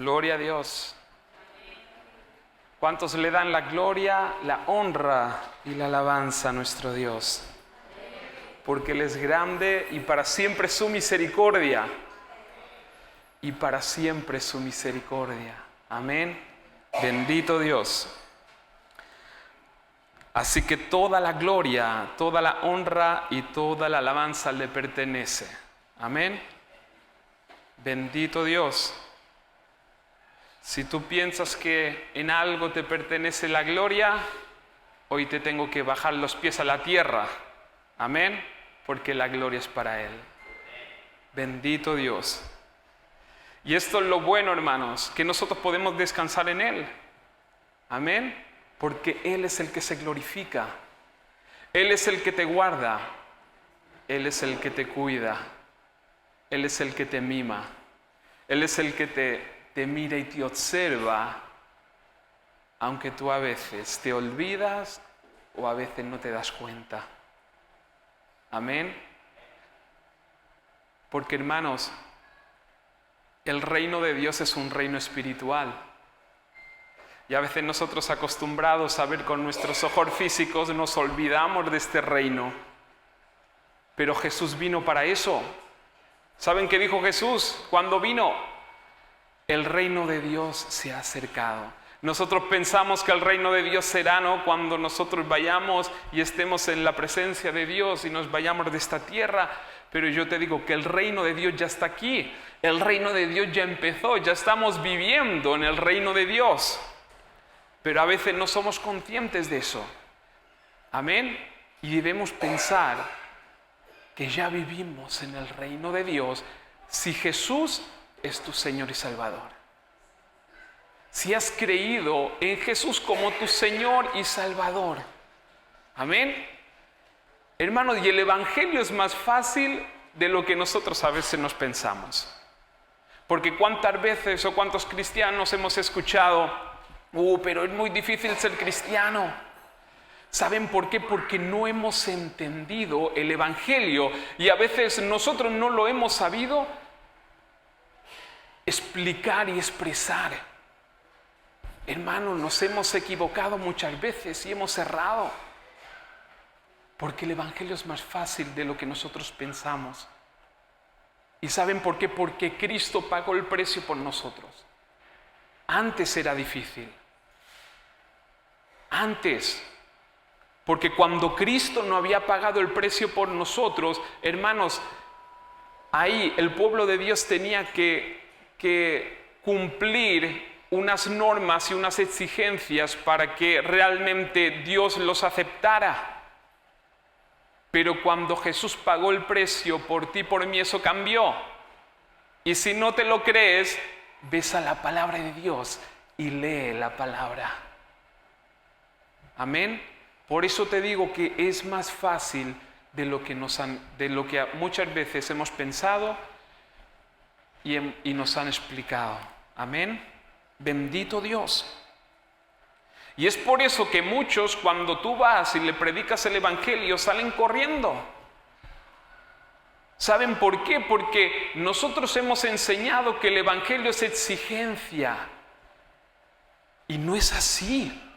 Gloria a Dios. ¿Cuántos le dan la gloria, la honra y la alabanza a nuestro Dios? Porque Él es grande y para siempre su misericordia. Y para siempre su misericordia. Amén. Bendito Dios. Así que toda la gloria, toda la honra y toda la alabanza le pertenece. Amén. Bendito Dios. Si tú piensas que en algo te pertenece la gloria, hoy te tengo que bajar los pies a la tierra. Amén. Porque la gloria es para Él. Bendito Dios. Y esto es lo bueno, hermanos, que nosotros podemos descansar en Él. Amén. Porque Él es el que se glorifica. Él es el que te guarda. Él es el que te cuida. Él es el que te mima. Él es el que te mira y te observa, aunque tú a veces te olvidas o a veces no te das cuenta. Amén. Porque, hermanos, el reino de Dios es un reino espiritual. Y a veces nosotros, acostumbrados a ver con nuestros ojos físicos, nos olvidamos de este reino. Pero Jesús vino para eso. ¿Saben qué dijo Jesús cuando vino? El reino de Dios se ha acercado. Nosotros pensamos que el reino de Dios será, ¿no?, cuando nosotros vayamos y estemos en la presencia de Dios y nos vayamos de esta tierra. Pero yo te digo que el reino de Dios ya está aquí. El reino de Dios ya empezó. Ya estamos viviendo en el reino de Dios. Pero a veces no somos conscientes de eso. Amén. Y debemos pensar que ya vivimos en el reino de Dios si Jesús es tu Señor y Salvador. Si has creído en Jesús como tu Señor y Salvador. Amén. Hermanos, y el Evangelio es más fácil de lo que nosotros a veces nos pensamos. Porque cuántas veces o cuántos cristianos hemos escuchado, pero es muy difícil ser cristiano. ¿Saben por qué? Porque no hemos entendido el Evangelio y a veces nosotros no lo hemos sabido explicar y expresar. Hermanos, nos hemos equivocado muchas veces y hemos errado. Porque el Evangelio es más fácil de lo que nosotros pensamos. ¿Y saben por qué? Porque Cristo pagó el precio por nosotros. Antes era difícil. Antes. Porque cuando Cristo no había pagado el precio por nosotros, hermanos, ahí el pueblo de Dios tenía que cumplir unas normas y unas exigencias para que realmente Dios los aceptara. Pero cuando Jesús pagó el precio por ti y por mí, eso cambió. Y si no te lo crees, ves a la palabra de Dios y lee la palabra. Amén. Por eso te digo que es más fácil de lo que muchas veces hemos pensado y nos han explicado. Amén. Bendito Dios. Y es por eso que muchos, cuando tú vas y le predicas el Evangelio, salen corriendo. ¿Saben por qué? Porque nosotros hemos enseñado que el Evangelio es exigencia. Y no es así.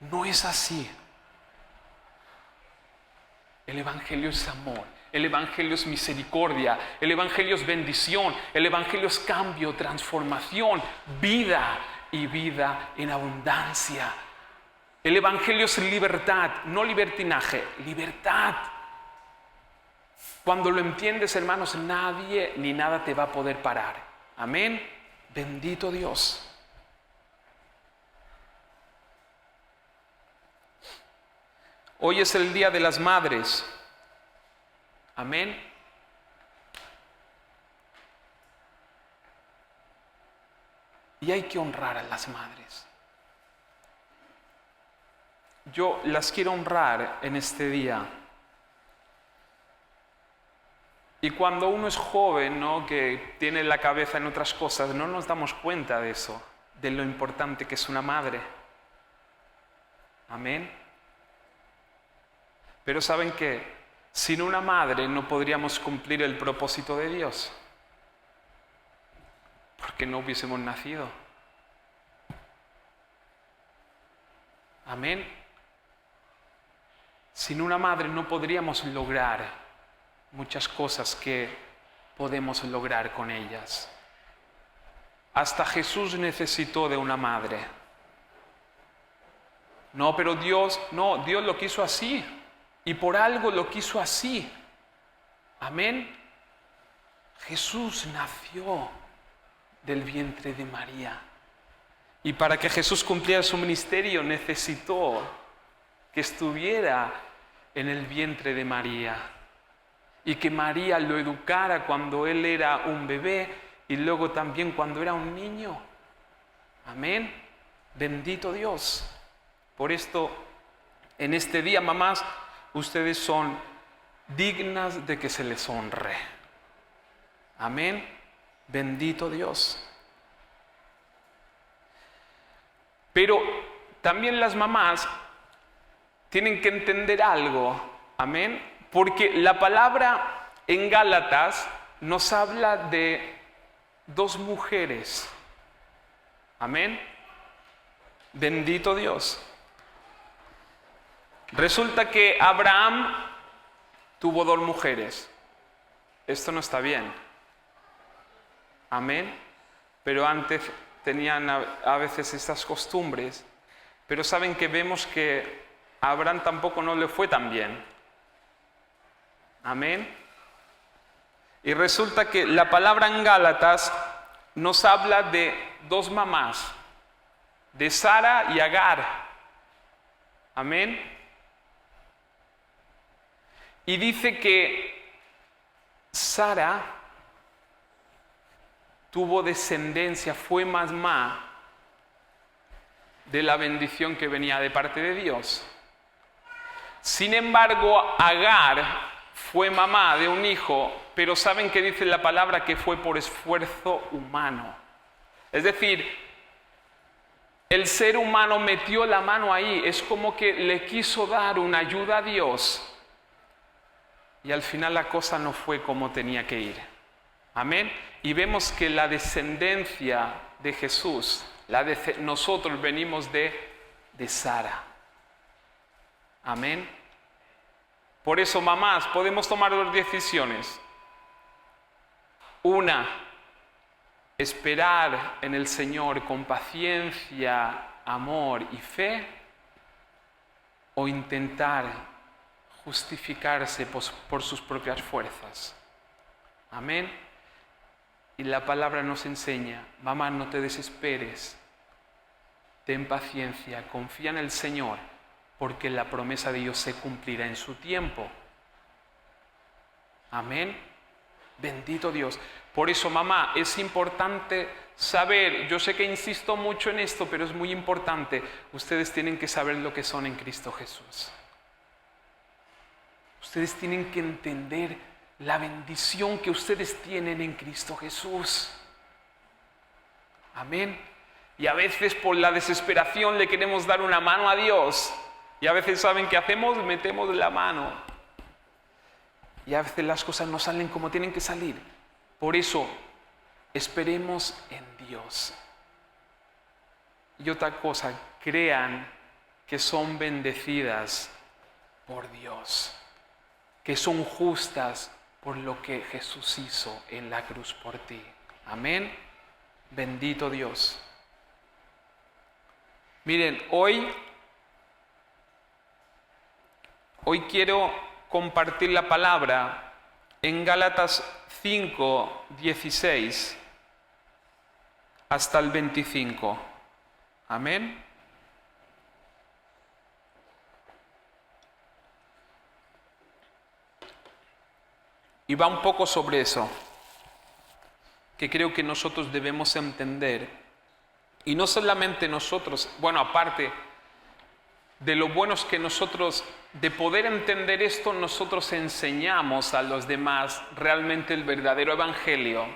No es así. El Evangelio es amor. El Evangelio es misericordia. El Evangelio es bendición. El Evangelio es cambio, transformación, vida y vida en abundancia. El Evangelio es libertad, no libertinaje, libertad. Cuando lo entiendes, hermanos, nadie ni nada te va a poder parar. Amén. Bendito Dios. Hoy es el Día de las Madres. Amén. Y hay que honrar a las madres. Yo las quiero honrar en este día. Y cuando uno es joven, ¿no?, que tiene la cabeza en otras cosas, no nos damos cuenta de eso, de lo importante que es una madre. Amén. Pero ¿saben qué? Sin una madre no podríamos cumplir el propósito de Dios. porque no hubiésemos nacido. Amén. Sin una madre no podríamos lograr muchas cosas que podemos lograr con ellas. Hasta Jesús necesitó de una madre. No, pero Dios lo quiso así. Y por algo lo quiso así. Amén. Jesús nació del vientre de María. Y para que Jesús cumpliera su ministerio necesitó que estuviera en el vientre de María. Y que María lo educara cuando él era un bebé y luego también cuando era un niño. Amén. Bendito Dios. Por esto, en este día, mamás, ustedes son dignas de que se les honre. Amén. Bendito Dios. Pero también las mamás tienen que entender algo. Amén. Porque la palabra en Gálatas nos habla de dos mujeres. Amén. Bendito Dios. Resulta que Abraham tuvo dos mujeres. Esto no está bien. Amén. Pero antes tenían a veces estas costumbres. Pero saben que vemos que a Abraham tampoco no le fue tan bien. Amén. Y resulta que la palabra en Gálatas nos habla de dos mamás, de Sara y Agar. Amén. Y dice que Sara tuvo descendencia, fue mamá de la bendición que venía de parte de Dios. Sin embargo, Agar fue mamá de un hijo, pero ¿saben qué dice la palabra? Que fue por esfuerzo humano. Es decir, el ser humano metió la mano ahí, es como que le quiso dar una ayuda a Dios. Y al final la cosa no fue como tenía que ir. Amén. Y vemos que la descendencia de Jesús, nosotros venimos de Sara. Amén. Por eso, mamás, podemos tomar dos decisiones. Una, esperar en el Señor con paciencia, amor y fe, o intentar justificarse por sus propias fuerzas. Amén. Y la palabra nos enseña, mamá, no te desesperes, ten paciencia, confía en el Señor, porque la promesa de Dios se cumplirá en su tiempo. Amén. Bendito Dios. Por eso, mamá, es importante saber, yo sé que insisto mucho en esto, pero es muy importante, ustedes tienen que saber lo que son en Cristo Jesús. Ustedes tienen que entender la bendición que ustedes tienen en Cristo Jesús. Amén. Y a veces por la desesperación le queremos dar una mano a Dios. Y a veces, ¿saben qué hacemos? Metemos la mano. Y a veces las cosas no salen como tienen que salir. Por eso, esperemos en Dios. Y otra cosa, crean que son bendecidas por Dios, que son justas por lo que Jesús hizo en la cruz por ti. Amén. Bendito Dios. Miren, hoy quiero compartir la palabra en Gálatas 5, 16 hasta el 25. Amén. Y va un poco sobre eso, que creo que nosotros debemos entender. Y no solamente nosotros, bueno, aparte de lo bueno es que nosotros, de poder entender esto, nosotros enseñamos a los demás realmente el verdadero evangelio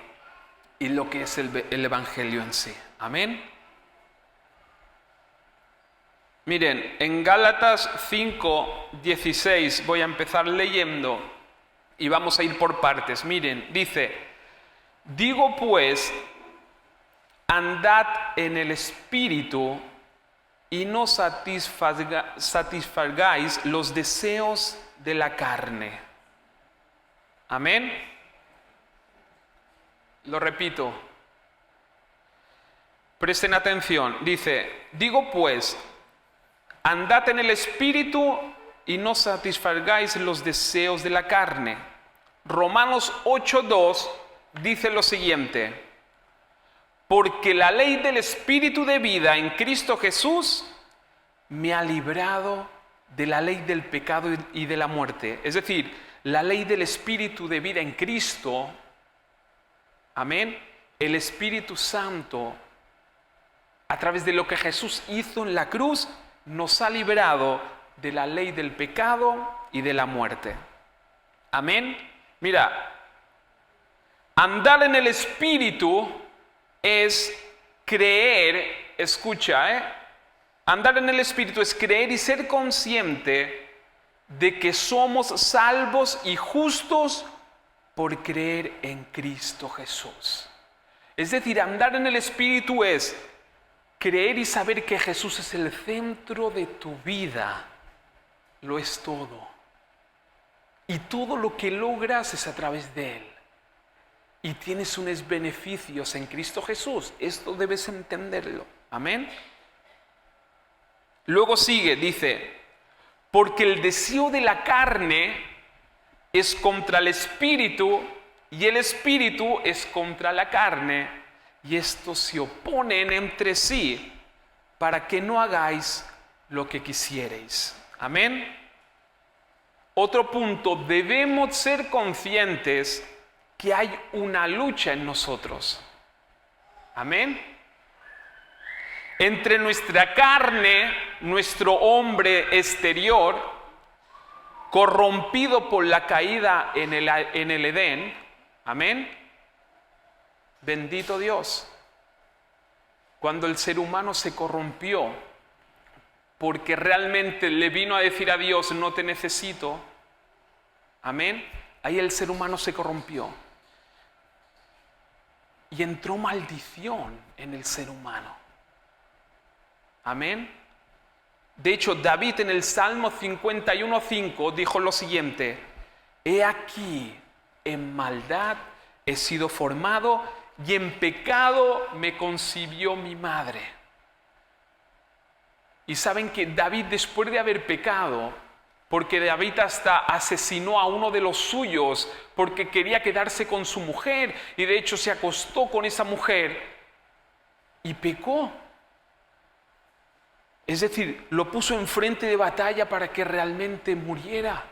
y lo que es el evangelio en sí. Amén. Miren, en Gálatas 5, 16 voy a empezar leyendo y vamos a ir por partes. Miren, dice, digo pues andad en el Espíritu y no satisfagáis los deseos de la carne. Amén. Lo repito. Presten atención. Dice, digo pues, andad en el Espíritu y no satisfagáis los deseos de la carne. Romanos 8:2 dice lo siguiente: porque la ley del Espíritu de vida en Cristo Jesús me ha librado de la ley del pecado y de la muerte. Es decir, la ley del Espíritu de vida en Cristo, amén, el Espíritu Santo, a través de lo que Jesús hizo en la cruz, nos ha librado de la ley del pecado y de la muerte. Amén. Mira, andar en el Espíritu es creer, escucha, andar en el Espíritu es creer y ser consciente de que somos salvos y justos por creer en Cristo Jesús. Es decir, andar en el Espíritu es creer y saber que Jesús es el centro de tu vida, lo es todo. Y todo lo que logras es a través de Él. Y tienes unos beneficios en Cristo Jesús. Esto debes entenderlo. Amén. Luego sigue, dice, porque el deseo de la carne es contra el Espíritu y el Espíritu es contra la carne. Y estos se oponen entre sí para que no hagáis lo que quisierais. Amén. Otro punto, debemos ser conscientes que hay una lucha en nosotros. Amén. Entre nuestra carne, nuestro hombre exterior, corrompido por la caída en el Edén. Amén. Bendito Dios. Cuando el ser humano se corrompió, porque realmente le vino a decir a Dios, no te necesito. Amén. Ahí el ser humano se corrompió. Y entró maldición en el ser humano. Amén. De hecho, David en el Salmo 51:5 dijo lo siguiente: he aquí, en maldad he sido formado y en pecado me concibió mi madre. Y saben que David, después de haber pecado, porque David hasta asesinó a uno de los suyos porque quería quedarse con su mujer, y de hecho se acostó con esa mujer y pecó. Es decir, lo puso en frente de batalla para que realmente muriera.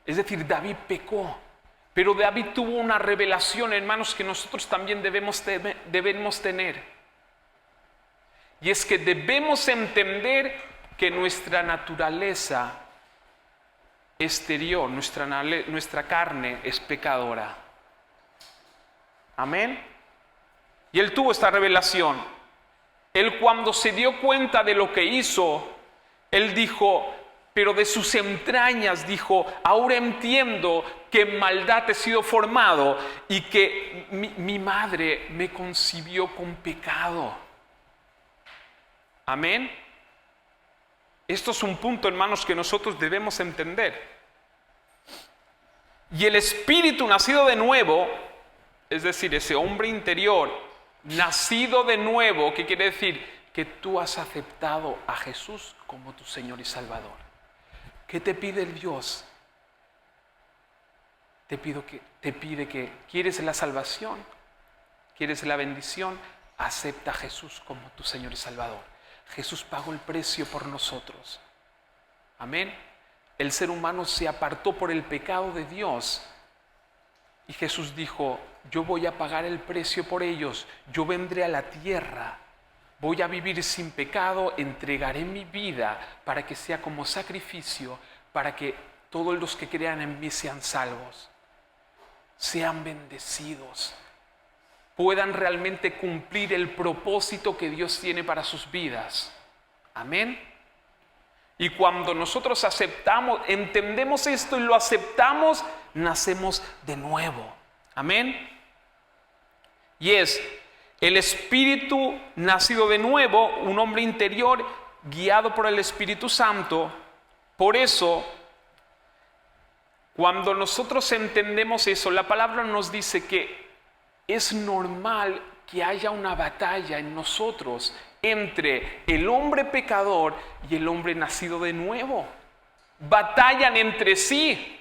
Es decir, David pecó. Pero David tuvo una revelación, hermanos, que nosotros también debemos tener. Y es que debemos entender que nuestra naturaleza exterior, nuestra carne es pecadora. Amén. Y él tuvo esta revelación. Él, cuando se dio cuenta de lo que hizo, él dijo, pero de sus entrañas dijo, ahora entiendo que en maldad he sido formado y que mi madre me concibió con pecado. Amén. Esto es un punto, hermanos, que nosotros debemos entender. Y el espíritu nacido de nuevo, es decir, ese hombre interior, nacido de nuevo, ¿qué quiere decir? Que tú has aceptado a Jesús como tu Señor y Salvador. ¿Qué te pide el Dios? Te pide que ¿quieres la salvación? ¿Quieres la bendición? Acepta a Jesús como tu Señor y Salvador. Jesús pagó el precio por nosotros. Amén. El ser humano se apartó por el pecado de Dios. Y Jesús dijo, yo voy a pagar el precio por ellos. Yo vendré a la tierra. Voy a vivir sin pecado, entregaré mi vida para que sea como sacrificio, para que todos los que crean en mí sean salvos, sean bendecidos, puedan realmente cumplir el propósito que Dios tiene para sus vidas. Amén. Y cuando nosotros aceptamos, entendemos esto y lo aceptamos, nacemos de nuevo. Amén. Y es El espíritu nacido de nuevo, un hombre interior guiado por el Espíritu Santo. Por eso, cuando nosotros entendemos eso, la palabra nos dice que es normal que haya una batalla en nosotros entre el hombre pecador y el hombre nacido de nuevo. Batallan entre sí.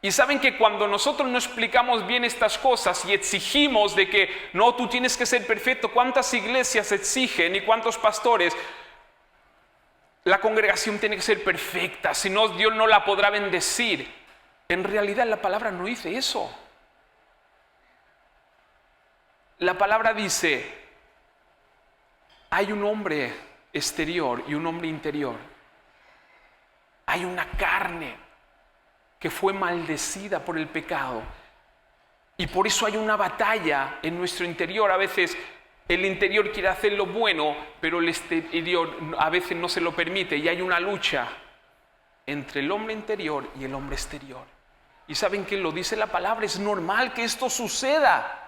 Y saben que cuando nosotros no explicamos bien estas cosas y exigimos de que no, tú tienes que ser perfecto, ¿cuántas iglesias exigen y cuántos pastores? La congregación tiene que ser perfecta, si no Dios no la podrá bendecir. En realidad la palabra no dice eso. La palabra dice, hay un hombre exterior y un hombre interior. Hay una carne que fue maldecida por el pecado. Y por eso hay una batalla en nuestro interior. A veces el interior quiere hacer lo bueno, pero el exterior a veces no se lo permite. Y hay una lucha entre el hombre interior y el hombre exterior. Y saben que lo dice la palabra, es normal que esto suceda.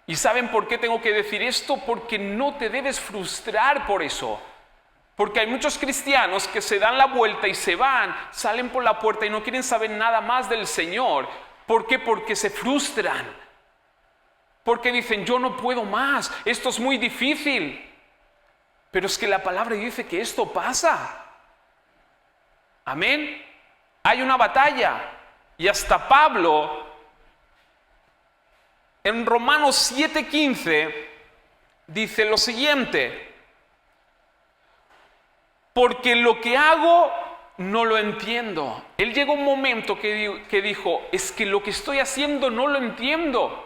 ¿Y saben por qué tengo que decir esto? Porque no te debes frustrar por eso. Porque hay muchos cristianos que se dan la vuelta y se van, salen por la puerta y no quieren saber nada más del Señor. ¿Por qué? Porque se frustran. Porque dicen, yo no puedo más, esto es muy difícil. Pero es que la palabra dice que esto pasa. Amén. Hay una batalla. Y hasta Pablo, en Romanos 7:15, dice lo siguiente. Porque lo que hago no lo entiendo. Él llegó un momento que dijo, es que lo que estoy haciendo no lo entiendo.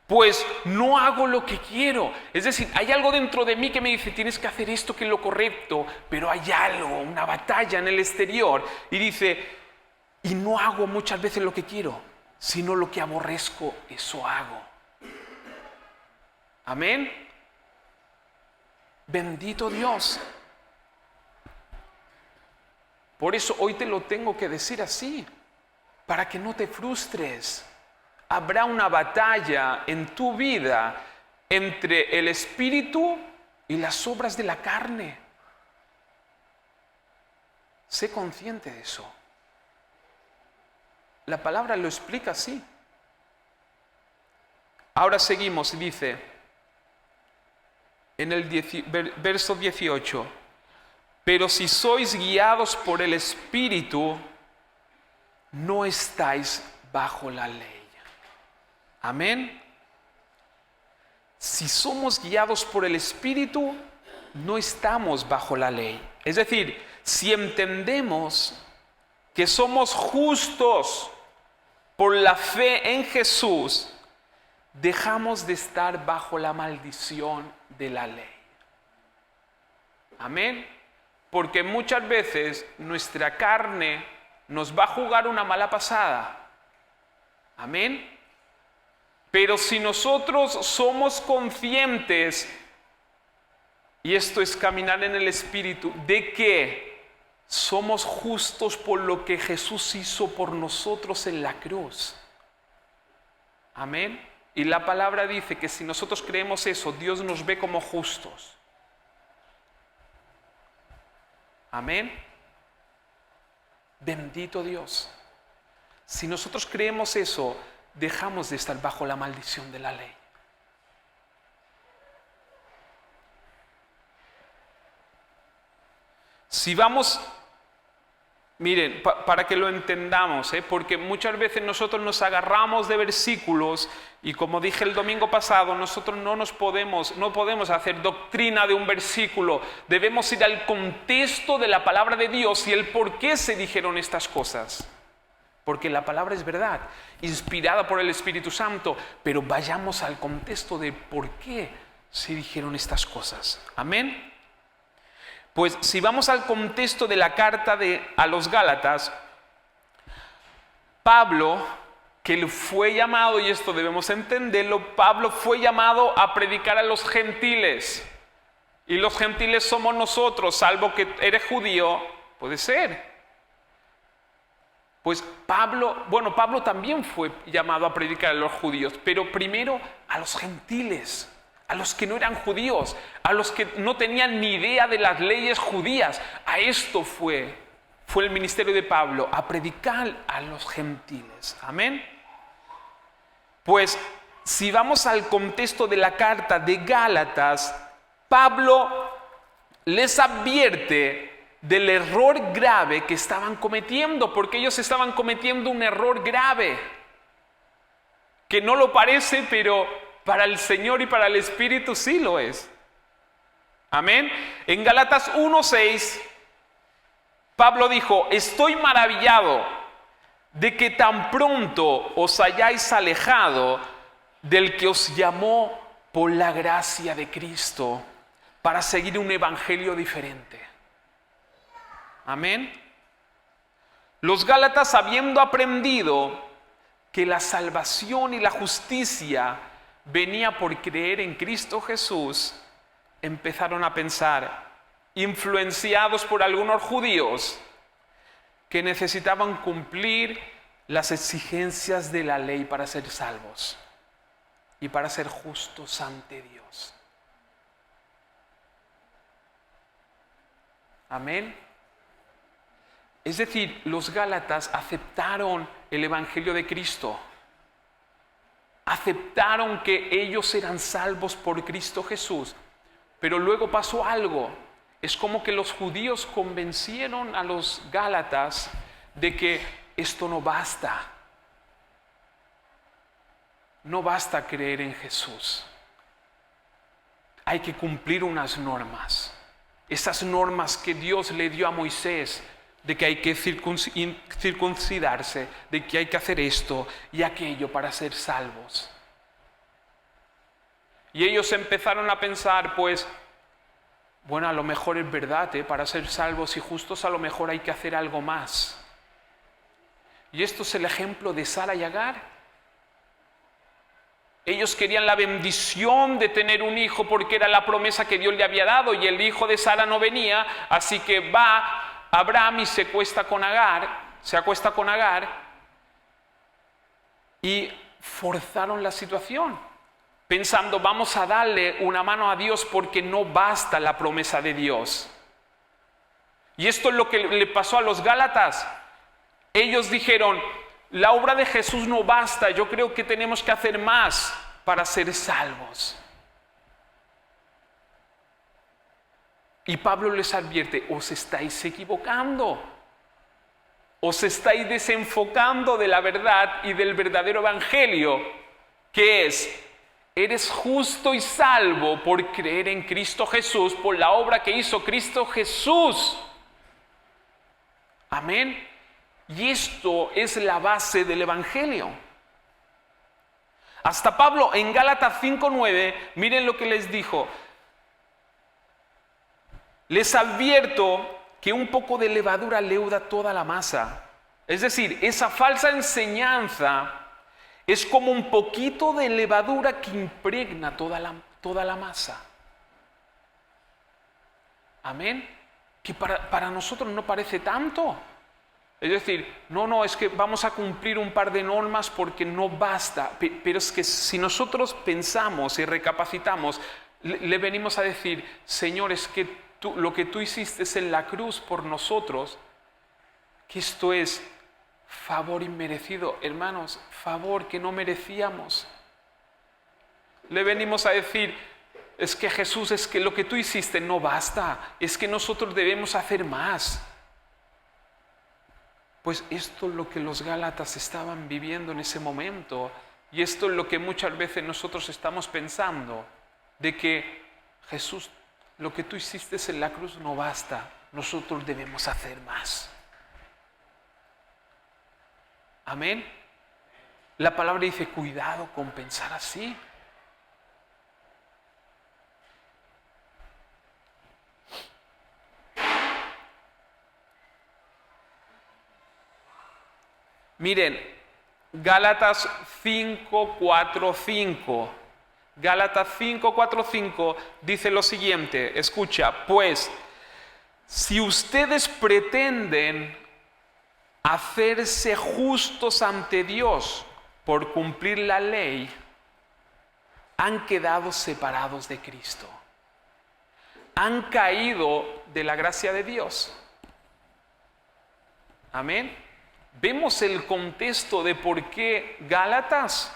Pues no hago lo que quiero. Es decir, hay algo dentro de mí que me dice, tienes que hacer esto que es lo correcto, pero hay algo, una batalla en el exterior. Y dice, y no hago muchas veces lo que quiero, sino lo que aborrezco, eso hago. Amén. Bendito Dios. Por eso hoy te lo tengo que decir así, para que no te frustres. Habrá una batalla en tu vida entre el espíritu y las obras de la carne. Sé consciente de eso. La palabra lo explica así. Ahora seguimos y dice en el verso 18, pero si sois guiados por el Espíritu, no estáis bajo la ley. Amén. Si somos guiados por el Espíritu, no estamos bajo la ley. Es decir, si entendemos que somos justos por la fe en Jesús, dejamos de estar bajo la maldición de la ley. Amén. Porque muchas veces nuestra carne nos va a jugar una mala pasada. Amén. Pero si nosotros somos conscientes, y esto es caminar en el Espíritu, de que somos justos por lo que Jesús hizo por nosotros en la cruz. Amén. Y la palabra dice que si nosotros creemos eso, Dios nos ve como justos. Amén. Bendito Dios. Si nosotros creemos eso, dejamos de estar bajo la maldición de la ley. Si vamos, miren, para que lo entendamos, porque muchas veces nosotros nos agarramos de versículos y como dije el domingo pasado, nosotros no podemos hacer doctrina de un versículo, debemos ir al contexto de la palabra de Dios y el por qué se dijeron estas cosas. Porque la palabra es verdad, inspirada por el Espíritu Santo, pero vayamos al contexto de por qué se dijeron estas cosas. Amén. Pues si vamos al contexto de la carta a los Gálatas, Pablo, que fue llamado, y esto debemos entenderlo, Pablo fue llamado a predicar a los gentiles. Y los gentiles somos nosotros, salvo que eres judío, puede ser. Pues Pablo también fue llamado a predicar a los judíos, pero primero a los gentiles, a los que no eran judíos, a los que no tenían ni idea de las leyes judías. A esto fue el ministerio de Pablo, a predicar a los gentiles. Amén. Pues si vamos al contexto de la carta de Gálatas, Pablo les advierte del error grave que estaban cometiendo, porque ellos estaban cometiendo un error grave, que no lo parece, pero para el Señor y para el Espíritu sí lo es. Amén. En Gálatas 1:6, Pablo dijo: estoy maravillado de que tan pronto os hayáis alejado del que os llamó por la gracia de Cristo para seguir un evangelio diferente. Amén. Los Gálatas, habiendo aprendido que la salvación y la justicia venía por creer en Cristo Jesús, empezaron a pensar, influenciados por algunos judíos, que necesitaban cumplir las exigencias de la ley para ser salvos y para ser justos ante Dios. Amén. Es decir, los Gálatas aceptaron el Evangelio de Cristo. Aceptaron que ellos eran salvos por Cristo Jesús. Pero luego pasó algo. Es como que los judíos convencieron a los Gálatas de que esto no basta. No basta creer en Jesús. Hay que cumplir unas normas. Esas normas que Dios le dio a Moisés, de que hay que circuncidarse, de que hay que hacer esto y aquello para ser salvos. Y ellos empezaron a pensar, pues, bueno, a lo mejor es verdad, para ser salvos y justos a lo mejor hay que hacer algo más. Y esto es el ejemplo de Sara y Agar. Ellos querían la bendición de tener un hijo porque era la promesa que Dios le había dado, y el hijo de Sara no venía, así que va Abraham y se acuesta con Agar y forzaron la situación, pensando, vamos a darle una mano a Dios porque no basta la promesa de Dios. Y esto es lo que le pasó a los Gálatas. Ellos dijeron, la obra de Jesús no basta, yo creo que tenemos que hacer más para ser salvos. Y Pablo les advierte, os estáis equivocando, os estáis desenfocando de la verdad y del verdadero evangelio, que es, eres justo y salvo por creer en Cristo Jesús, por la obra que hizo Cristo Jesús. Amén. Y esto es la base del evangelio. Hasta Pablo en Gálatas 5:9, miren lo que les dijo. Les advierto que un poco de levadura leuda toda la masa. Es decir, esa falsa enseñanza es como un poquito de levadura que impregna toda la masa. Amén. Que para nosotros no parece tanto. Es decir, no, es que vamos a cumplir un par de normas porque no basta. Pero es que si nosotros pensamos y recapacitamos, le venimos a decir, Señor, es que lo que tú hiciste en la cruz por nosotros, que esto es favor inmerecido. Hermanos, favor que no merecíamos. Le venimos a decir, es que Jesús, es que lo que tú hiciste no basta, es que nosotros debemos hacer más. Pues esto es lo que los Gálatas estaban viviendo en ese momento, y esto es lo que muchas veces nosotros estamos pensando, de que Jesús, lo que tú hiciste en la cruz no basta, nosotros debemos hacer más. Amén. La palabra dice, cuidado con pensar así. Miren, Gálatas 5:4-5. Gálatas 5:4-5 dice lo siguiente, escucha, pues, si ustedes pretenden hacerse justos ante Dios por cumplir la ley, han quedado separados de Cristo. Han caído de la gracia de Dios. Amén. Vemos el contexto de por qué Gálatas.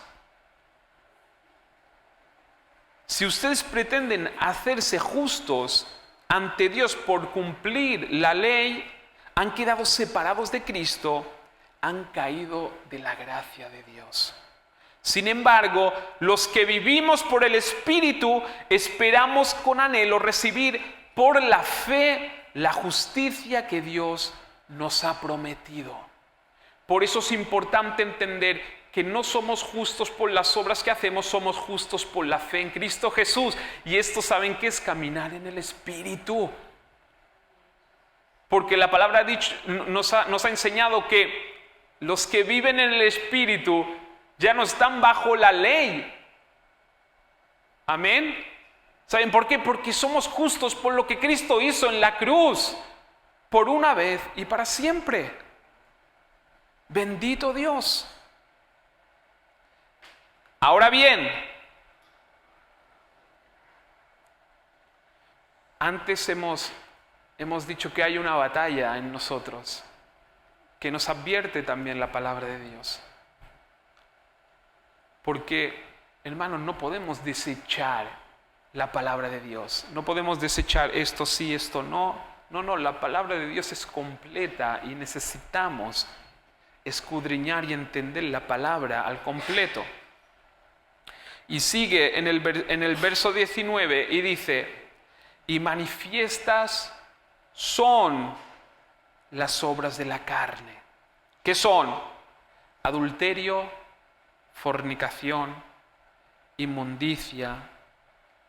Si ustedes pretenden hacerse justos ante Dios por cumplir la ley, han quedado separados de Cristo, han caído de la gracia de Dios. Sin embargo, los que vivimos por el Espíritu esperamos con anhelo recibir por la fe la justicia que Dios nos ha prometido. Por eso es importante entender que no somos justos por las obras que hacemos, somos justos por la fe en Cristo Jesús. Y esto, ¿saben qué es? Caminar en el Espíritu. Porque la palabra nos ha enseñado que los que viven en el Espíritu ya no están bajo la ley. Amén. ¿Saben por qué? Porque somos justos por lo que Cristo hizo en la cruz, por una vez y para siempre. Bendito Dios. Ahora bien, antes hemos dicho que hay una batalla en nosotros, que nos advierte también la palabra de Dios. Porque, hermanos, no podemos desechar la palabra de Dios. No podemos desechar esto sí, esto no. No, la palabra de Dios es completa y necesitamos escudriñar y entender la palabra al completo. Y sigue en el verso 19 y dice, y manifiestas son las obras de la carne. ¿Qué son? Adulterio, fornicación, inmundicia,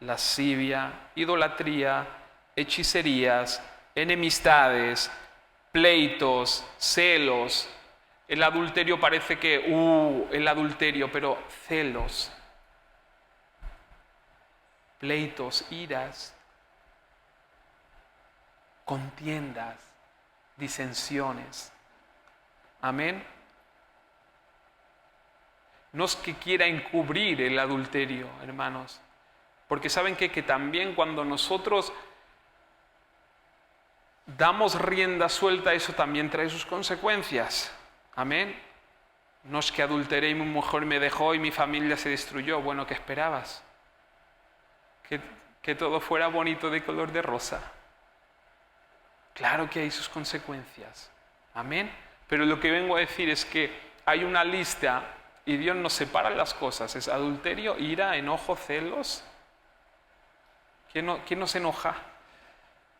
lascivia, idolatría, hechicerías, enemistades, pleitos, celos. El adulterio parece que, el adulterio, pero celos, pleitos, iras, contiendas, disensiones. Amén. No es que quiera encubrir el adulterio, hermanos, porque saben que también cuando nosotros damos rienda suelta, eso también trae sus consecuencias. Amén. No es que adulteré y mi mujer me dejó y mi familia se destruyó. Bueno, ¿qué esperabas? Que todo fuera bonito de color de rosa. Claro que hay sus consecuencias. Amén. Pero lo que vengo a decir es que hay una lista y Dios nos separa las cosas. Es adulterio, ira, enojo, celos. ¿Quién no se enoja?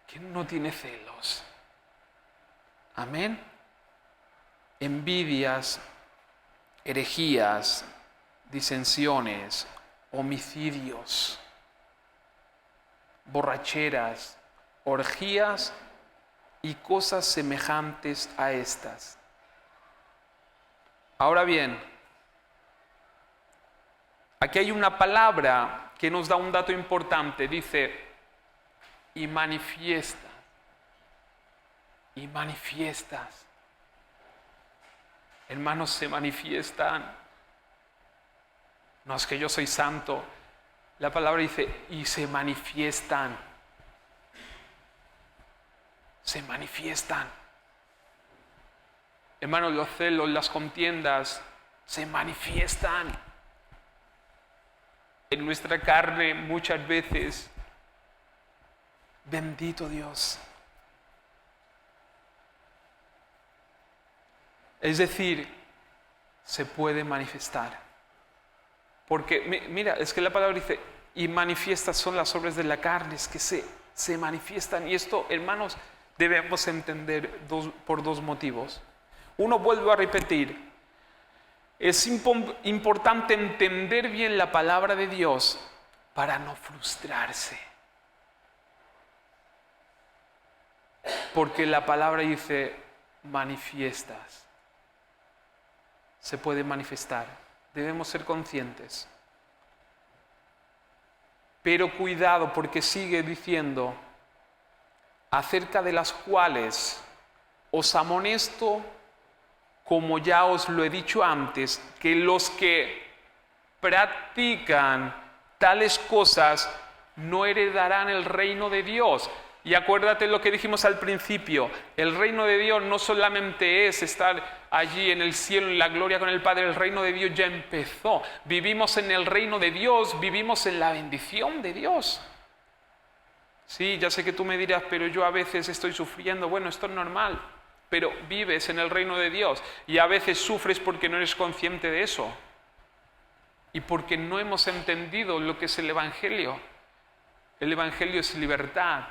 ¿Quién no tiene celos? Amén. Envidias, herejías, disensiones, homicidios, borracheras, orgías y cosas semejantes a estas. Ahora bien, aquí hay una palabra que nos da un dato importante. Dice, y manifiestas. Y manifiestas. Hermanos, se manifiestan. No es que yo soy santo. La palabra dice, y se manifiestan. Se manifiestan. Hermanos, los celos, las contiendas, se manifiestan. En nuestra carne muchas veces. Bendito Dios. Es decir, se puede manifestar. Porque, mira, es que la palabra dice, y manifiestas son las obras de la carne, es que se manifiestan. Y esto, hermanos, debemos entender por dos motivos. Uno, vuelvo a repetir, es importante entender bien la palabra de Dios para no frustrarse. Porque la palabra dice, manifiestas. Se puede manifestar. Debemos ser conscientes. Pero cuidado, porque sigue diciendo, acerca de las cuales os amonesto como ya os lo he dicho antes, que los que practican tales cosas no heredarán el reino de Dios. Y acuérdate lo que dijimos al principio, el reino de Dios no solamente es estar allí en el cielo, en la gloria con el Padre, el reino de Dios ya empezó. Vivimos en el reino de Dios, vivimos en la bendición de Dios. Sí, ya sé que tú me dirás, pero yo a veces estoy sufriendo. Bueno, esto es normal, pero vives en el reino de Dios y a veces sufres porque no eres consciente de eso y porque no hemos entendido lo que es el Evangelio. El Evangelio es libertad.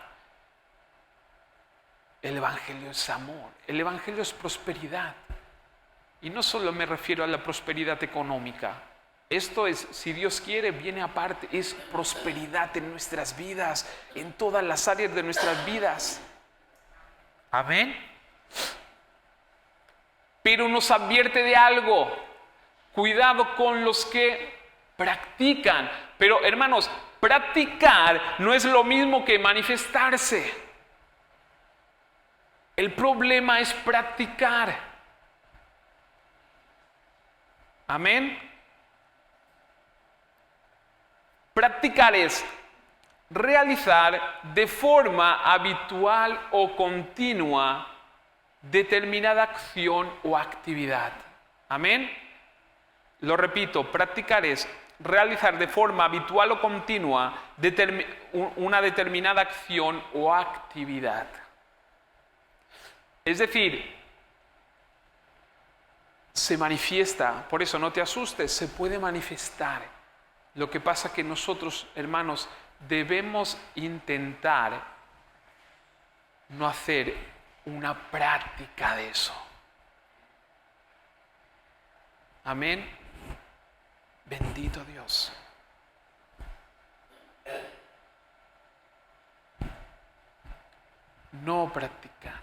El Evangelio es amor, el Evangelio es prosperidad. Y no solo me refiero a la prosperidad económica. Esto es, si Dios quiere, viene aparte, es prosperidad en nuestras vidas, en todas las áreas de nuestras vidas. Amén. Pero nos advierte de algo, cuidado con los que practican. Pero hermanos, practicar no es lo mismo que manifestarse. El problema es practicar. Amén. Practicar es realizar de forma habitual o continua determinada acción o actividad. Amén. Lo repito, practicar es realizar de forma habitual o continua una determinada acción o actividad. Es decir, se manifiesta, por eso no te asustes, se puede manifestar. Lo que pasa es que nosotros, hermanos, debemos intentar no hacer una práctica de eso. Amén. Bendito Dios. No practicar.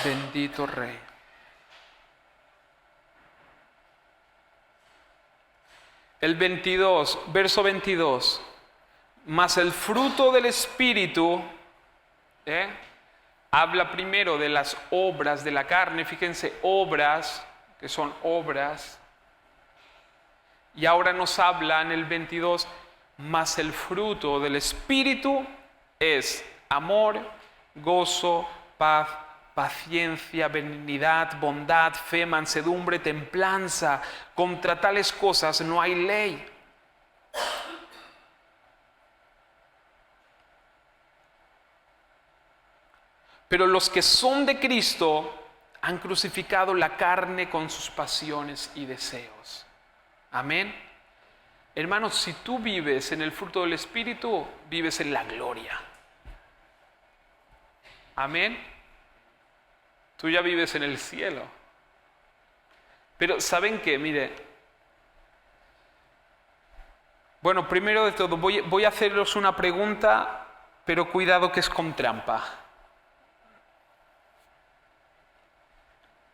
Bendito Rey. El 22, verso 22. Mas el fruto del Espíritu, habla primero de las obras de la carne. Fíjense, obras, que son obras. Y ahora nos habla en el 22, mas el fruto del Espíritu es amor, gozo, paz, paciencia, benignidad, bondad, fe, mansedumbre, templanza. Contra tales cosas no hay ley. Pero los que son de Cristo han crucificado la carne con sus pasiones y deseos. Amén. Hermanos, si tú vives en el fruto del Espíritu, vives en la gloria. Amén. Tú ya vives en el cielo. Pero ¿saben qué? Mire. Bueno, primero de todo, voy a haceros una pregunta, pero cuidado que es con trampa.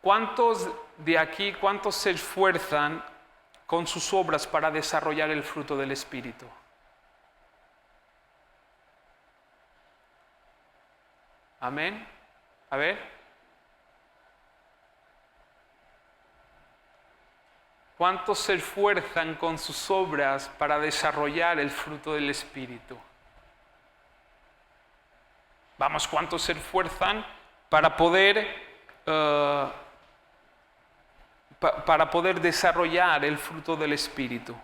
¿Cuántos de aquí, cuántos se esfuerzan con sus obras para desarrollar el fruto del Espíritu? Amén. A ver. ¿Cuántos se esfuerzan con sus obras para desarrollar el fruto del Espíritu? Vamos, ¿cuántos se esfuerzan para poder desarrollar el fruto del Espíritu?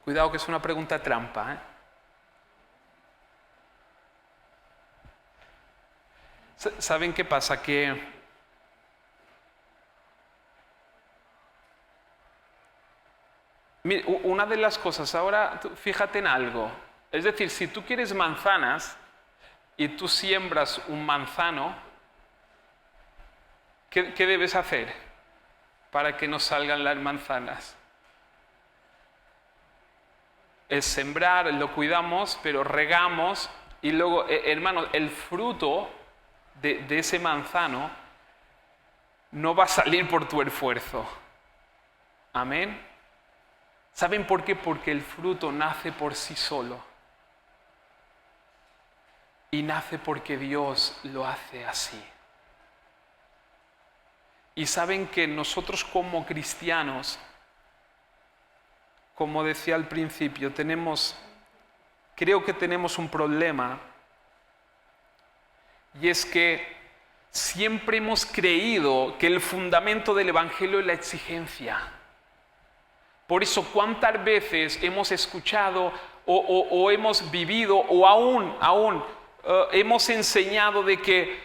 Cuidado que es una pregunta trampa, ¿Saben qué pasa? Que una de las cosas, ahora fíjate en algo, es decir, si tú quieres manzanas y tú siembras un manzano, ¿qué debes hacer para que nos salgan las manzanas? Es sembrar, lo cuidamos, pero regamos y luego, hermanos, el fruto de ese manzano no va a salir por tu esfuerzo. Amén. ¿Saben por qué? Porque el fruto nace por sí solo. y nace porque Dios lo hace así. Y saben que nosotros como cristianos, como decía al principio, creo que tenemos un problema, y es que siempre hemos creído que el fundamento del Evangelio es la exigencia. Por eso, ¿cuántas veces hemos escuchado o hemos vivido o aún hemos enseñado de que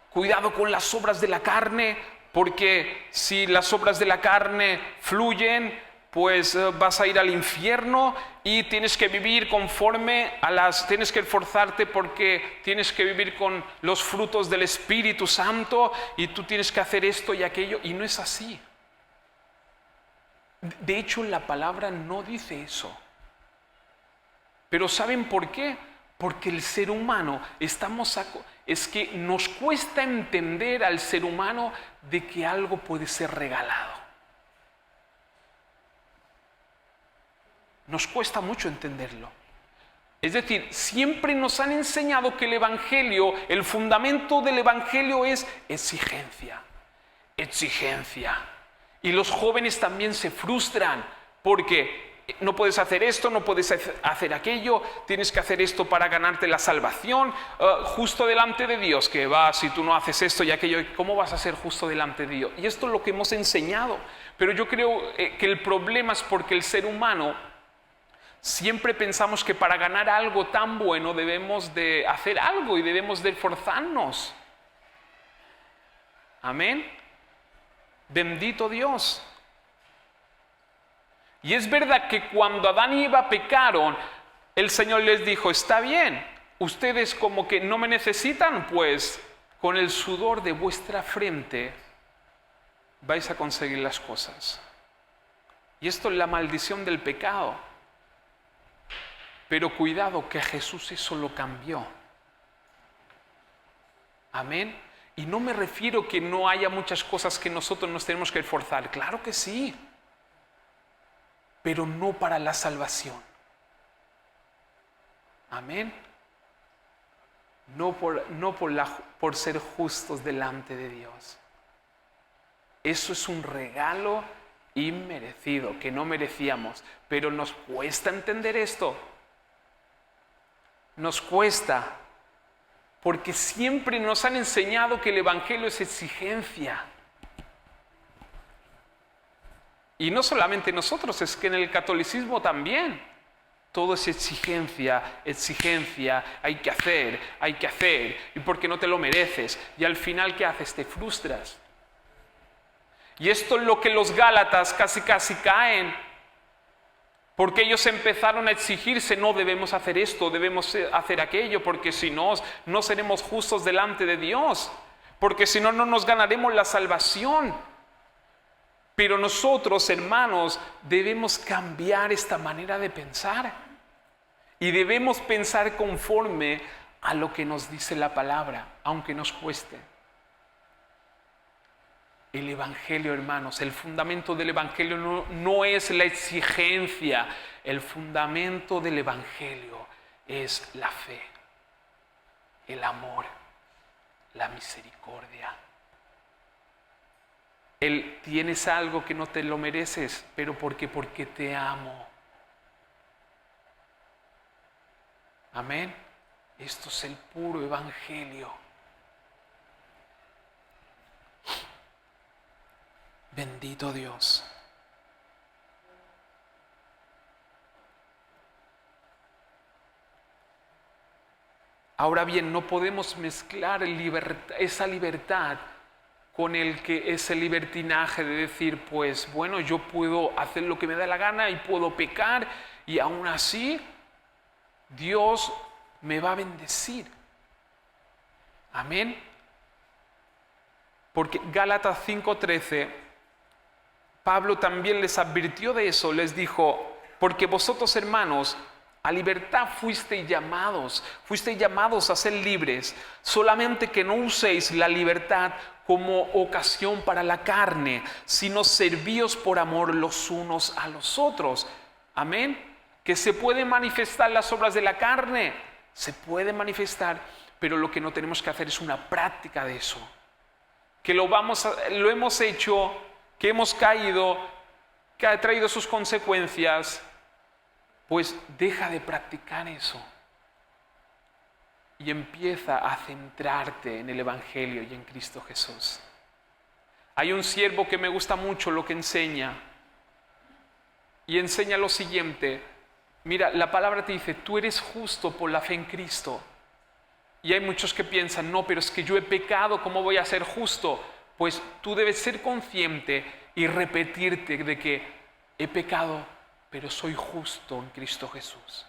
cuidado con las obras de la carne, porque si las obras de la carne fluyen, pues vas a ir al infierno y tienes que vivir tienes que esforzarte porque tienes que vivir con los frutos del Espíritu Santo y tú tienes que hacer esto y aquello, y no es así. De hecho, la palabra no dice eso. Pero ¿saben por qué? Porque el ser humano, es que nos cuesta entender al ser humano de que algo puede ser regalado. Nos cuesta mucho entenderlo. Es decir, siempre nos han enseñado que el Evangelio, el fundamento del Evangelio es exigencia. Y los jóvenes también se frustran porque no puedes hacer esto, no puedes hacer aquello, tienes que hacer esto para ganarte la salvación, justo delante de Dios, que va, si tú no haces esto y aquello, ¿cómo vas a ser justo delante de Dios? Y esto es lo que hemos enseñado. Pero yo creo que el problema es porque el ser humano siempre pensamos que para ganar algo tan bueno debemos de hacer algo y debemos de esforzarnos. Amén. Bendito Dios. Y es verdad que cuando Adán y Eva pecaron, el Señor les dijo, está bien, ustedes como que no me necesitan, pues con el sudor de vuestra frente vais a conseguir las cosas. Y esto es la maldición del pecado. Pero cuidado que Jesús eso lo cambió. Amén. Y no me refiero que no haya muchas cosas que nosotros nos tenemos que esforzar. Claro que sí. Pero no para la salvación. Amén. No por ser justos delante de Dios. Eso es un regalo inmerecido, que no merecíamos. Pero nos cuesta entender esto. Nos cuesta. Porque siempre nos han enseñado que el Evangelio es exigencia. Y no solamente nosotros, es que en el catolicismo también. Todo es exigencia, hay que hacer, y porque no te lo mereces. Y al final, ¿qué haces? Te frustras. Y esto es lo que los gálatas casi caen. Porque ellos empezaron a exigirse, no debemos hacer esto, debemos hacer aquello, porque si no, no seremos justos delante de Dios. Porque si no, no nos ganaremos la salvación. Pero nosotros, hermanos, debemos cambiar esta manera de pensar. Y debemos pensar conforme a lo que nos dice la palabra, aunque nos cueste. El Evangelio, hermanos, el fundamento del Evangelio no es la exigencia. El fundamento del Evangelio es la fe, el amor, la misericordia. Tienes algo que no te lo mereces, pero porque te amo. Amén. Esto es el puro Evangelio. Bendito Dios. Ahora bien, no podemos mezclar esa libertad con ese libertinaje de decir, pues bueno, yo puedo hacer lo que me da la gana y puedo pecar y aún así Dios me va a bendecir. Amén. Porque Gálatas 5:13, Pablo también les advirtió de eso, les dijo, porque vosotros, hermanos, a libertad fuisteis llamados a ser libres, solamente que no uséis la libertad como ocasión para la carne, sino servíos por amor los unos a los otros. Amén. Que se pueden manifestar las obras de la carne, se puede manifestar, pero lo que no tenemos que hacer es una práctica de eso. Que lo hemos hecho, que hemos caído, que ha traído sus consecuencias, pues deja de practicar eso. Y empieza a centrarte en el Evangelio y en Cristo Jesús. Hay un siervo que me gusta mucho lo que enseña. Y enseña lo siguiente. Mira, la palabra te dice, tú eres justo por la fe en Cristo. Y hay muchos que piensan, no, pero es que yo he pecado, ¿cómo voy a ser justo? Pues tú debes ser consciente y repetirte de que he pecado, pero soy justo en Cristo Jesús.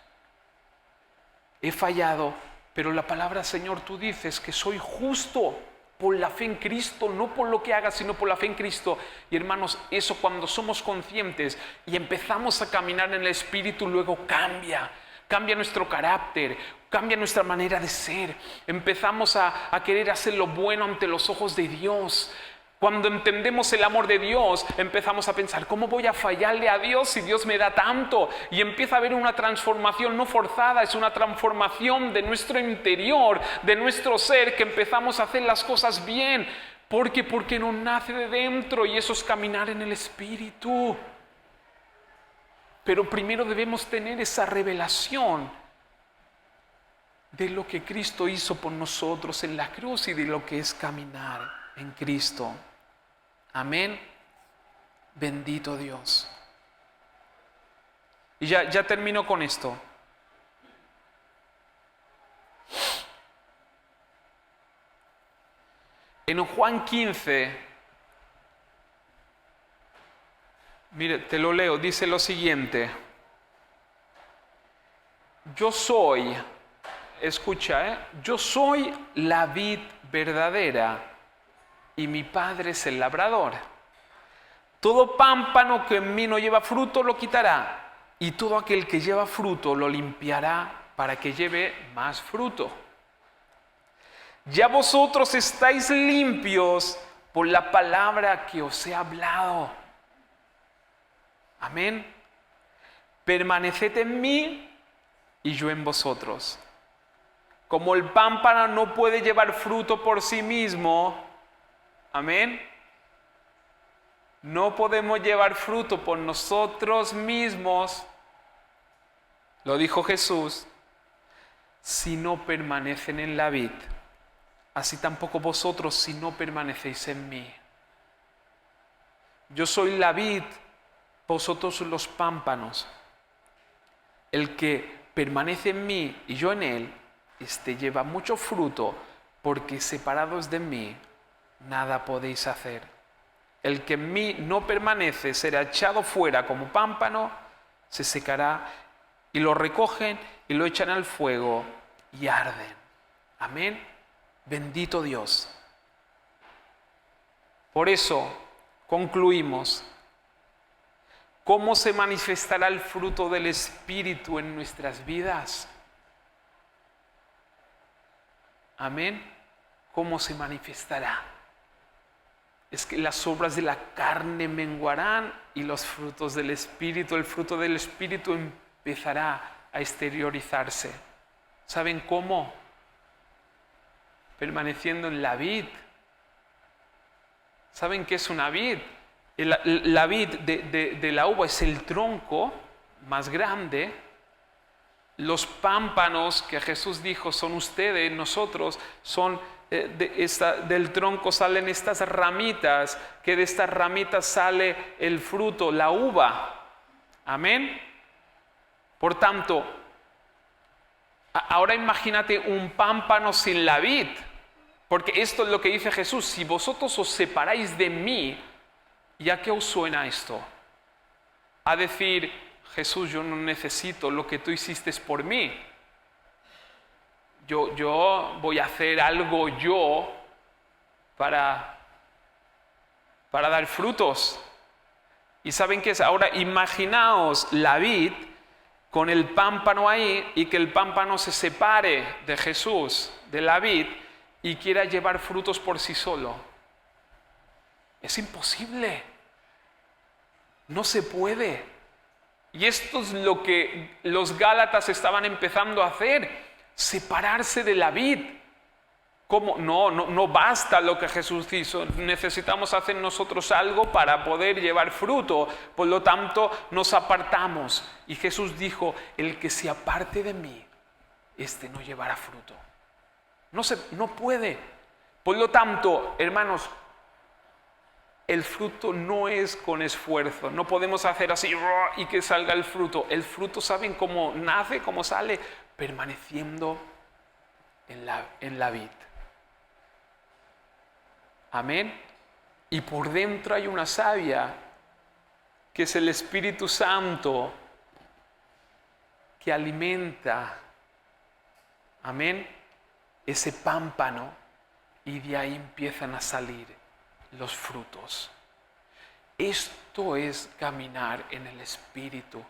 He fallado, pero la palabra Señor, tú dices que soy justo por la fe en Cristo, no por lo que hagas, sino por la fe en Cristo. Y hermanos, eso cuando somos conscientes y empezamos a caminar en el Espíritu, luego cambia nuestro carácter, cambia nuestra manera de ser. Empezamos a querer hacer lo bueno ante los ojos de Dios. Cuando entendemos el amor de Dios, empezamos a pensar, ¿cómo voy a fallarle a Dios si Dios me da tanto? Y empieza a haber una transformación no forzada, es una transformación de nuestro interior, de nuestro ser, que empezamos a hacer las cosas bien. Porque nos nace de dentro y eso es caminar en el Espíritu. Pero primero debemos tener esa revelación de lo que Cristo hizo por nosotros en la cruz y de lo que es caminar en Cristo. Amén. Bendito Dios. Y ya termino con esto. En Juan 15, mire, te lo leo, dice lo siguiente. Yo soy, escucha, yo soy la vid verdadera y mi Padre es el labrador. Todo pámpano que en mí no lleva fruto lo quitará, y todo aquel que lleva fruto lo limpiará para que lleve más fruto. Ya vosotros estáis limpios por la palabra que os he hablado. Amén. Permaneced en mí y yo en vosotros. Como el pámpano no puede llevar fruto por sí mismo, amén, no podemos llevar fruto por nosotros mismos, lo dijo Jesús, si no permanecen en la vid. Así tampoco vosotros si no permanecéis en mí. Yo soy la vid, vosotros los pámpanos. El que permanece en mí y yo en él, lleva mucho fruto, porque separados de mí nada podéis hacer. El que en mí no permanece será echado fuera como pámpano, se secará, y lo recogen y lo echan al fuego y arden. Amén. Bendito Dios. Por eso concluimos. ¿Cómo se manifestará el fruto del Espíritu en nuestras vidas? Amén. ¿Cómo se manifestará? Es que las obras de la carne menguarán y los frutos del Espíritu, el fruto del Espíritu empezará a exteriorizarse. ¿Saben cómo? Permaneciendo en la vid. ¿Saben qué es una vid? La vid de la uva es el tronco más grande. Los pámpanos que Jesús dijo son ustedes, nosotros, son del tronco salen estas ramitas, que de estas ramitas sale el fruto, la uva. Amén. Por tanto, ahora imagínate un pámpano sin la vid, porque esto es lo que dice Jesús: si vosotros os separáis de mí, ¿y a qué os suena esto? A decir: Jesús, yo no necesito lo que tú hiciste por mí. Yo voy a hacer algo para dar frutos. ¿Y saben qué es? Ahora imaginaos la vid con el pámpano ahí, y que el pámpano se separe de Jesús, de la vid, y quiera llevar frutos por sí solo. Es imposible. No se puede. Y esto es lo que los Gálatas estaban empezando a hacer. separarse de la vid. ¿Cómo? No basta lo que Jesús hizo. Necesitamos hacer nosotros algo para poder llevar fruto. Por lo tanto, nos apartamos. Y Jesús dijo, el que se aparte de mí, este no llevará fruto. No puede. Por lo tanto, hermanos, el fruto no es con esfuerzo. No podemos hacer así y que salga el fruto. El fruto, ¿saben cómo nace, cómo sale? Permaneciendo en la vid. Amén. Y por dentro hay una savia, que es el Espíritu Santo, que alimenta, amén, ese pámpano, y de ahí empiezan a salir los frutos. Esto es caminar en el Espíritu.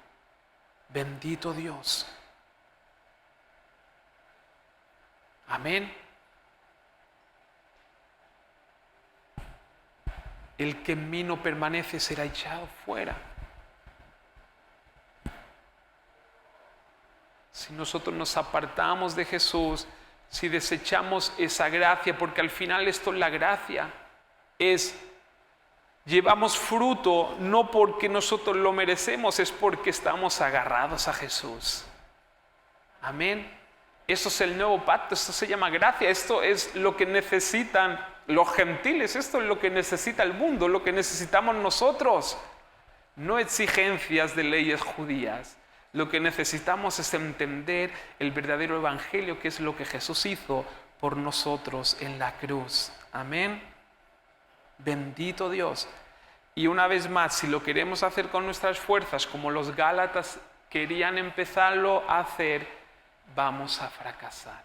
Bendito Dios. Amén. El que en mí no permanece será echado fuera. Si nosotros nos apartamos de Jesús, si desechamos esa gracia, porque al final esto es la gracia, llevamos fruto no porque nosotros lo merecemos, es porque estamos agarrados a Jesús. Amén. Eso es el nuevo pacto, esto se llama gracia, esto es lo que necesitan los gentiles, esto es lo que necesita el mundo, lo que necesitamos nosotros. No exigencias de leyes judías. Lo que necesitamos es entender el verdadero evangelio, que es lo que Jesús hizo por nosotros en la cruz. Amén. Bendito Dios. Y una vez más, si lo queremos hacer con nuestras fuerzas, como los Gálatas querían empezarlo a hacer, vamos a fracasar.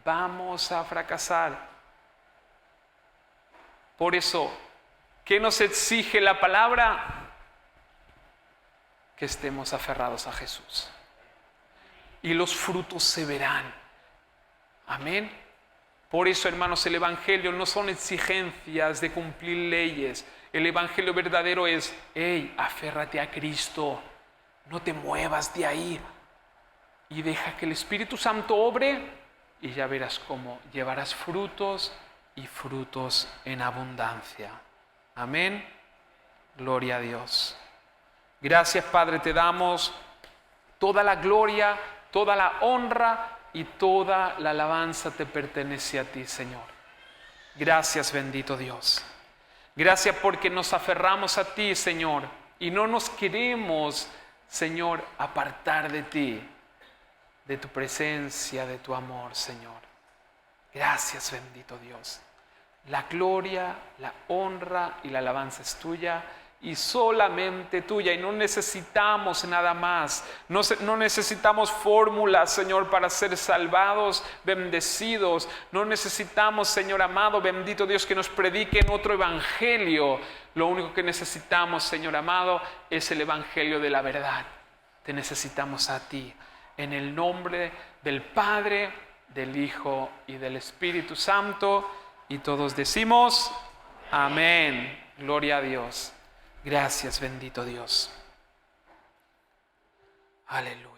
Vamos a fracasar. Por eso, ¿qué nos exige la palabra? Que estemos aferrados a Jesús. Y los frutos se verán. Amén. Por eso, hermanos, el Evangelio no son exigencias de cumplir leyes. El Evangelio verdadero es, aférrate a Cristo. No te muevas de ahí. Y deja que el Espíritu Santo obre y ya verás cómo llevarás frutos y frutos en abundancia. Amén. Gloria a Dios. Gracias, Padre, te damos toda la gloria, toda la honra y toda la alabanza te pertenece a ti, Señor. Gracias, bendito Dios. Gracias porque nos aferramos a ti, Señor, y no nos queremos, Señor, apartar de ti, de tu presencia, de tu amor, Señor. Gracias, bendito Dios. La gloria, la honra y la alabanza es tuya y solamente tuya. Y no necesitamos nada más. No necesitamos fórmulas, Señor, para ser salvados, bendecidos. No necesitamos, Señor amado, bendito Dios, que nos prediquen otro evangelio. Lo único que necesitamos, Señor amado, es el evangelio de la verdad. Te necesitamos a ti. En el nombre del Padre, del Hijo y del Espíritu Santo. Y todos decimos, amén. Gloria a Dios. Gracias, bendito Dios. Aleluya.